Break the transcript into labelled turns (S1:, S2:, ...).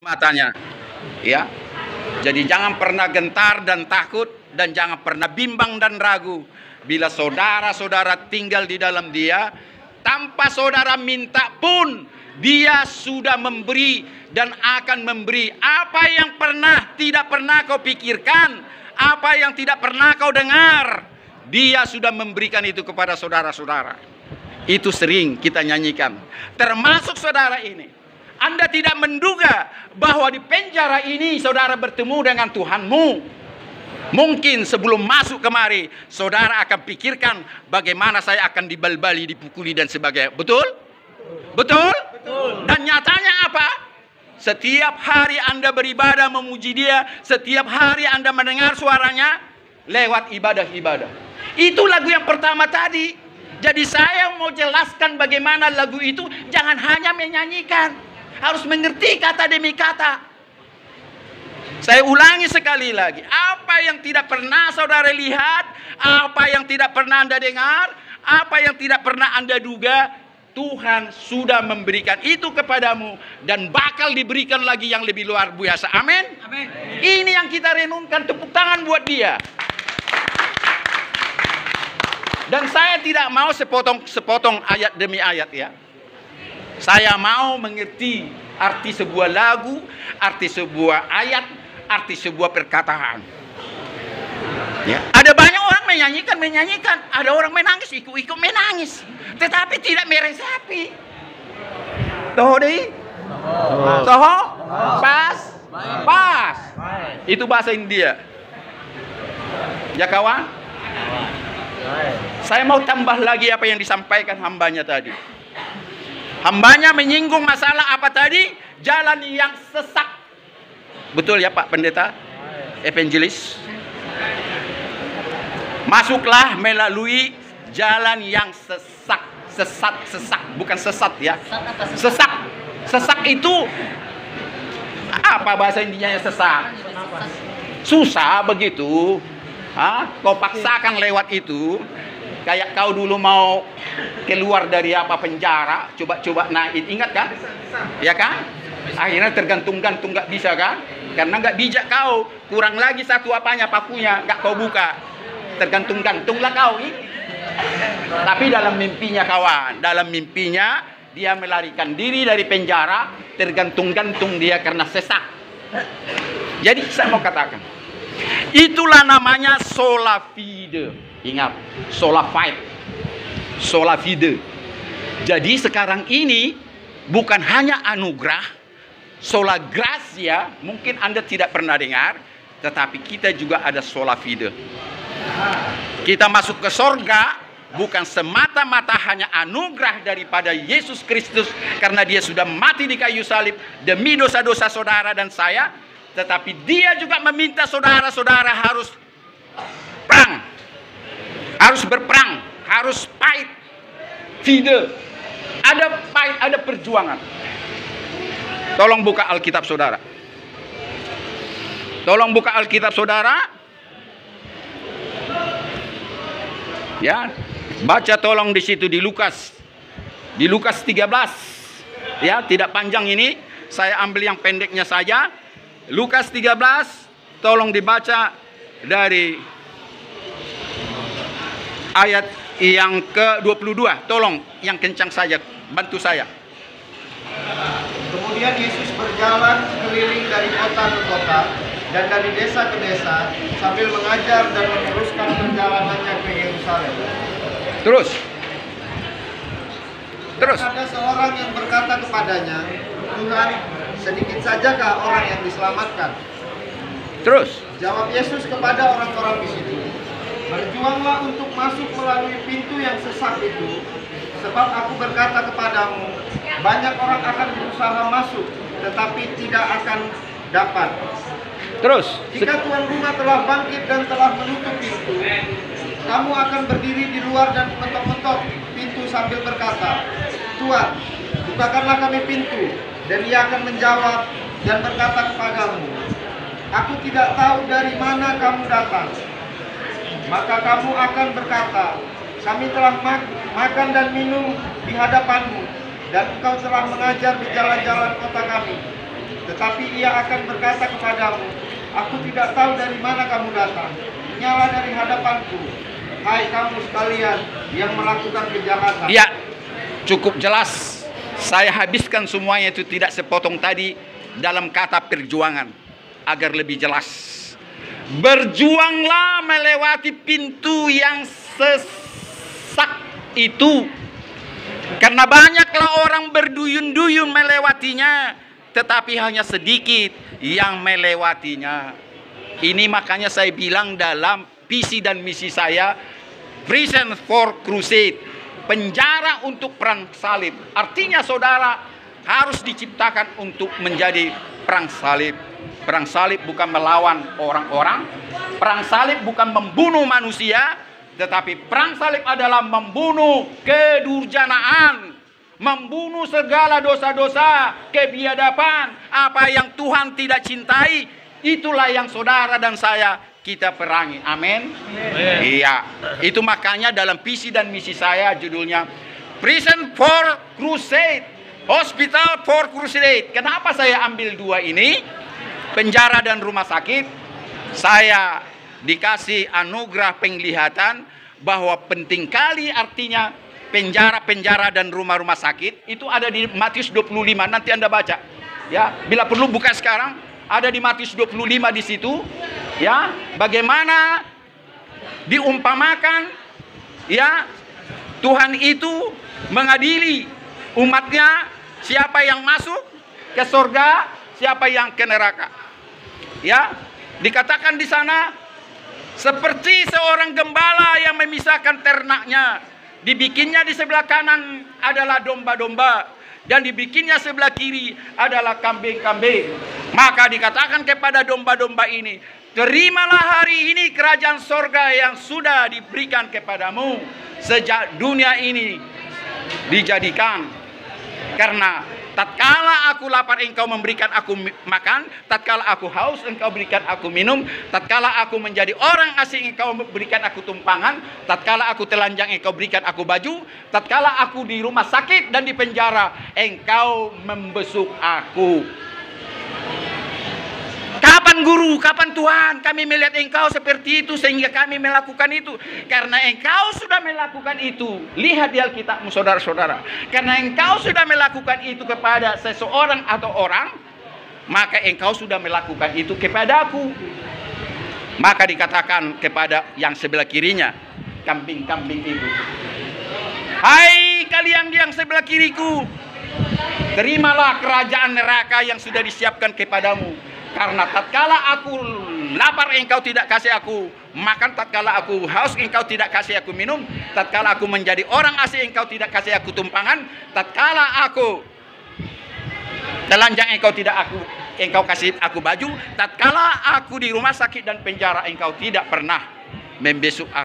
S1: matanya, ya. Jadi jangan pernah gentar dan takut, dan jangan pernah bimbang dan ragu. Bila saudara-saudara tinggal di dalam Dia, tanpa saudara minta pun Dia sudah memberi dan akan memberi. Apa yang tidak pernah kau pikirkan, apa yang tidak pernah kau dengar, Dia sudah memberikan itu kepada saudara-saudara. Itu sering kita nyanyikan. Termasuk saudara ini. Anda tidak menduga bahwa di penjara ini saudara bertemu dengan Tuhanmu. Mungkin sebelum masuk kemari, saudara akan pikirkan bagaimana saya akan dibalbali, dipukuli dan sebagainya. Betul? Betul? Betul. Dan nyatanya apa? Setiap hari Anda beribadah memuji Dia, setiap hari Anda mendengar suaranya lewat ibadah-ibadah. Itu lagu yang pertama tadi. Jadi saya mau jelaskan bagaimana lagu itu jangan hanya menyanyikan, harus mengerti kata demi kata. Saya ulangi sekali lagi, apa yang tidak pernah saudara lihat, apa yang tidak pernah Anda dengar, apa yang tidak pernah Anda duga, Tuhan sudah memberikan itu kepadamu dan bakal diberikan lagi yang lebih luar biasa. Amin. Amin. Ini yang kita renungkan, tepuk tangan buat Dia. Dan saya tidak mau sepotong ayat demi ayat, ya. Saya mau mengerti arti sebuah lagu, arti sebuah ayat, arti sebuah perkataan. Ya. Ada banyak orang menyanyikan, ada orang menangis, ikut menangis, tetapi tidak meresapi. Toh deh, toh, pas. Itu bahasa India. Ya kawan. Saya mau tambah lagi apa yang disampaikan hambanya tadi. Hambanya menyinggung masalah apa tadi? Jalan yang sesak. Betul ya Pak Pendeta? Evangelis. Masuklah melalui jalan yang sesak. Sesak. Bukan sesat ya. Sesak. Sesak itu apa bahasa Indianya sesak? Susah begitu. Kau paksakan lewat itu. Kayak kau dulu mau keluar dari penjara, coba-coba naik, ingat kan? Ya kan? Akhirnya tergantung-gantung, nggak bisa kan? Karena nggak bijak kau, kurang lagi satu pakunya, nggak kau buka, tergantung-gantunglah kau. Tapi dalam mimpinya kawan, dalam mimpinya dia melarikan diri dari penjara, tergantung-gantung dia karena sesak. Jadi saya mau katakan, itulah namanya sola fide. Ingat, sola fide. Jadi sekarang ini bukan hanya anugerah, sola gracia, mungkin Anda tidak pernah dengar, tetapi kita juga ada sola fide. Kita masuk ke sorga bukan semata-mata hanya anugerah daripada Yesus Kristus karena Dia sudah mati di kayu salib demi dosa-dosa saudara dan saya, tetapi Dia juga meminta saudara-saudara harus perang. Harus berperang, harus fight, fide. Ada fight, ada perjuangan. Tolong buka Alkitab saudara. Tolong buka Alkitab saudara. Ya, baca tolong di situ di Lukas. Di Lukas 13. Ya, tidak panjang ini. Saya ambil yang pendeknya saja. Lukas 13, tolong dibaca dari ayat yang ke-22. Tolong yang kencang saja, bantu saya.
S2: Kemudian Yesus berjalan keliling dari kota ke kota dan dari desa ke desa sambil mengajar dan meneruskan perjalanannya ke Yerusalem. Terus. Ada seorang yang berkata kepadanya, "Tuhan, sedikit sajakah orang yang diselamatkan?"
S1: Terus.
S2: Jawab Yesus kepada orang-orang di situ, "Berjuanglah untuk masuk melalui pintu yang sesak itu, sebab aku berkata kepadamu, banyak orang akan berusaha masuk, tetapi tidak akan dapat."
S1: Terus.
S2: Jika tuan rumah telah bangkit dan telah menutup pintu, kamu akan berdiri di luar dan mengetok-ngetok pintu sambil berkata, "Tuan, bukakanlah kami pintu." Dan Ia akan menjawab dan berkata kepadamu, "Aku tidak tahu dari mana kamu datang." Maka kamu akan berkata, "Kami telah makan dan minum di hadapanmu, dan engkau telah mengajar di jalan-jalan kota kami." Tetapi ia akan berkata kepadamu, aku tidak tahu dari mana kamu datang. Nyala dari hadapanku, hai kamu sekalian yang melakukan kejahatan.
S1: Ya, cukup jelas. Saya habiskan semuanya itu tidak sepotong tadi dalam kata perjuangan agar lebih jelas. Berjuanglah melewati pintu yang sesak itu, karena banyaklah orang berduyun-duyun melewatinya, tetapi hanya sedikit yang melewatinya. Ini makanya saya bilang dalam visi dan misi saya, Prison for Crusade, penjara untuk perang salib. Artinya saudara harus diciptakan untuk menjadi perang salib. Perang salib bukan melawan orang-orang, perang salib bukan membunuh manusia, tetapi perang salib adalah membunuh kedurjanaan, membunuh segala dosa-dosa, kebiadaban, apa yang Tuhan tidak cintai. Itulah yang saudara dan saya kita perangi. Amin. Iya, itu makanya dalam visi dan misi saya judulnya Prison for Crusade, Hospital for Crusade. Kenapa saya ambil dua ini? Penjara dan rumah sakit. Saya dikasih anugerah penglihatan bahwa penting kali artinya penjara-penjara dan rumah-rumah sakit itu ada di Matius 25. Nanti Anda baca. Ya, bila perlu buka sekarang, ada di Matius 25 di situ. Ya, bagaimana diumpamakan ya Tuhan itu mengadili umatnya, siapa yang masuk ke surga, siapa yang ke neraka. Ya, dikatakan di sana seperti seorang gembala yang memisahkan ternaknya. Dibikinnya di sebelah kanan adalah domba-domba dan dibikinnya sebelah kiri adalah kambing-kambing. Maka dikatakan kepada domba-domba ini, terimalah hari ini kerajaan sorga yang sudah diberikan kepadamu sejak dunia ini dijadikan. Karena tatkala aku lapar engkau memberikan aku makan, tatkala aku haus engkau berikan aku minum, tatkala aku menjadi orang asing engkau berikan aku tumpangan, tatkala aku telanjang engkau berikan aku baju, tatkala aku di rumah sakit dan di penjara engkau membesuk aku. Kapan guru, kapan Tuhan kami melihat engkau seperti itu sehingga kami melakukan itu? Karena engkau sudah melakukan itu. Lihat di Alkitabmu saudara-saudara. Karena engkau sudah melakukan itu kepada seseorang atau orang, maka engkau sudah melakukan itu kepadaku. Maka dikatakan kepada yang sebelah kirinya, kambing-kambing itu, hai kalian yang sebelah kiriku, terimalah kerajaan neraka yang sudah disiapkan kepadamu. Karena tatkala aku lapar engkau tidak kasih aku makan, tatkala aku haus engkau tidak kasih aku minum, tatkala aku menjadi orang asing engkau tidak kasih aku tumpangan, tatkala aku telanjang engkau kasih aku baju, tatkala aku di rumah sakit dan penjara engkau tidak pernah membesuk aku.